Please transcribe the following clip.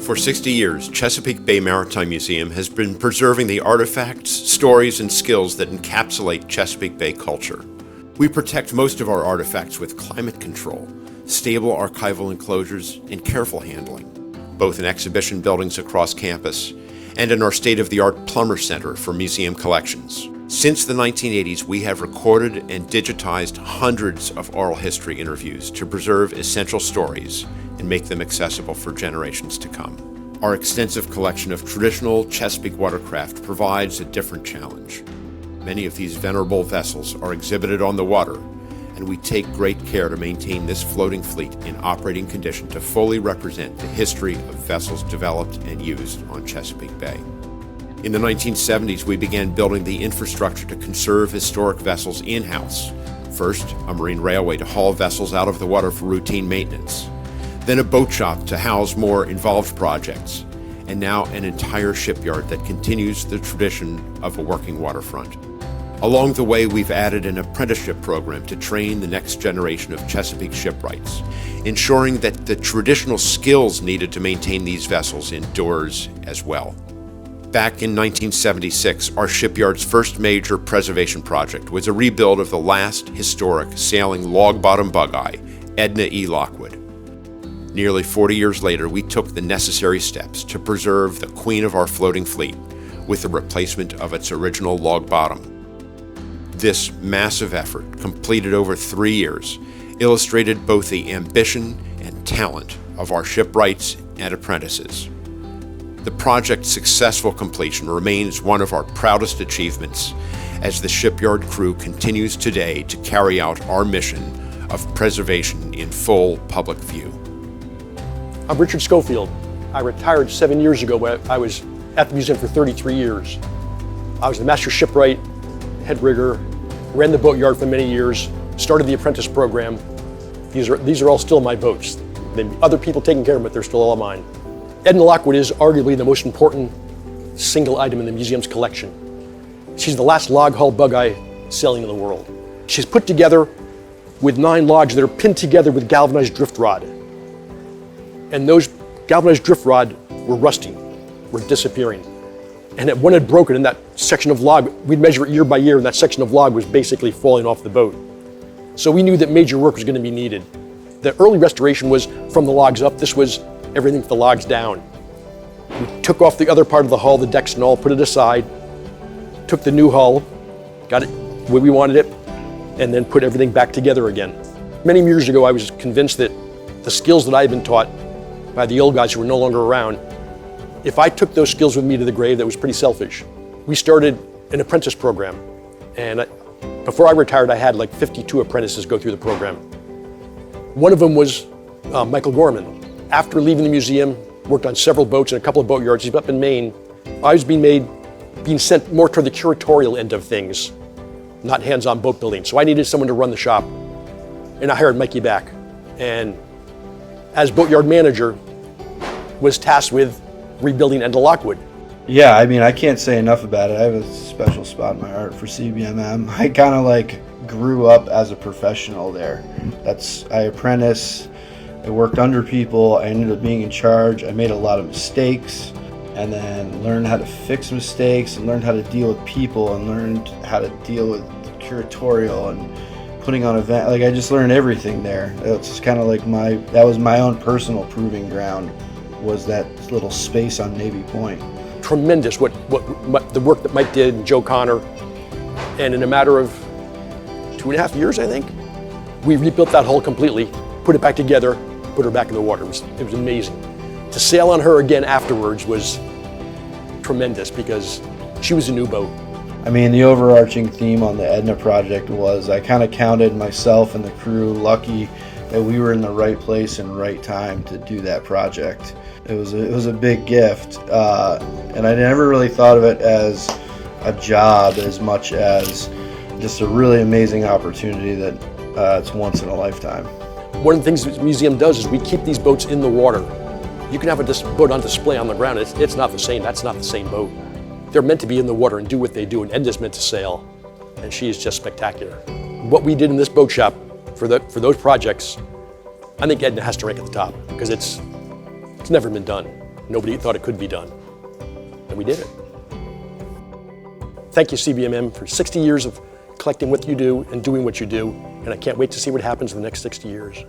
For 60 years, Chesapeake Bay Maritime Museum has been preserving the artifacts, stories, and skills that encapsulate Chesapeake Bay culture. We protect most of our artifacts with climate control, stable archival enclosures, and careful handling, both in exhibition buildings across campus and in our state-of-the-art Plummer Center for museum collections. Since the 1980s, we have recorded and digitized hundreds of oral history interviews to preserve essential stories and make them accessible for generations to come. Our extensive collection of traditional Chesapeake watercraft provides a different challenge. Many of these venerable vessels are exhibited on the water, and we take great care to maintain this floating fleet in operating condition to fully represent the history of vessels developed and used on Chesapeake Bay. In the 1970s, we began building the infrastructure to conserve historic vessels in-house. First, a marine railway to haul vessels out of the water for routine maintenance. Then a boat shop to house more involved projects. And now an entire shipyard that continues the tradition of a working waterfront. Along the way, we've added an apprenticeship program to train the next generation of Chesapeake shipwrights, ensuring that the traditional skills needed to maintain these vessels endures as well. Back in 1976, our shipyard's first major preservation project was a rebuild of the last historic sailing log-bottom bugeye, Edna E. Lockwood. Nearly 40 years later, we took the necessary steps to preserve the queen of our floating fleet with the replacement of its original log bottom. This massive effort, completed over 3 years, illustrated both the ambition and talent of our shipwrights and apprentices. The project's successful completion remains one of our proudest achievements as the shipyard crew continues today to carry out our mission of preservation in full public view. I'm Richard Schofield. I retired 7 years ago, but I was at the museum for 33 years. I was the master shipwright, head rigger, ran the boatyard for many years, started the apprentice program. These are all still my boats. There are other people taking care of them, but they're still all mine. Edna Lockwood is arguably the most important single item in the museum's collection. She's the last log-hull bugeye sailing in the world. She's put together with 9 logs that are pinned together with galvanized drift rod. And those galvanized drift rod were rusting, were disappearing. And one had broken in that section of log. We'd measure it year by year, and that section of log was basically falling off the boat. So we knew that major work was going to be needed. The early restoration was from the logs up. This was everything from the logs down. We took off the other part of the hull, the decks and all, put it aside, took the new hull, got it where we wanted it, and then put everything back together again. Many years ago, I was convinced that the skills that I had been taught by the old guys who were no longer around, if I took those skills with me to the grave, that was pretty selfish. We started an apprentice program, and before I retired, I had like 52 apprentices go through the program. One of them was Michael Gorman. After leaving the museum, worked on several boats and a couple of boatyards. He's up in Maine. I was being sent more toward the curatorial end of things, not hands-on boat building. So I needed someone to run the shop, and I hired Mikey back. And as boatyard manager, was tasked with rebuilding Edna Lockwood. Yeah, I mean, I can't say enough about it. I have a special spot in my heart for CBMM. I kind of like grew up as a professional there. I apprenticed, I worked under people, I ended up being in charge. I made a lot of mistakes and then learned how to fix mistakes and learned how to deal with people and learned how to deal with curatorial and putting on events. Like I just learned everything there. It's kind of like that was my own personal proving ground, was that little space on Navy Point. Tremendous what the work that Mike did and Joe Connor. And in a matter of 2.5 years, I think, we rebuilt that hull completely, put it back together, put her back in the water. It was amazing. To sail on her again afterwards was tremendous because she was a new boat. I mean, the overarching theme on the Edna project was I kind of counted myself and the crew lucky that we were in the right place and right time to do that project. It was a big gift, and I never really thought of it as a job as much as just a really amazing opportunity that it's once in a lifetime. One of the things the museum does is we keep these boats in the water. You can have a boat on display on the ground. It's not the same. That's not the same boat. They're meant to be in the water and do what they do, and Edna's meant to sail, and she is just spectacular. What we did in this boat shop for those projects, I think Edna has to rank at the top because it's never been done. Nobody thought it could be done. And we did it. Thank you, CBMM, for 60 years of collecting what you do and doing what you do, and I can't wait to see what happens in the next 60 years.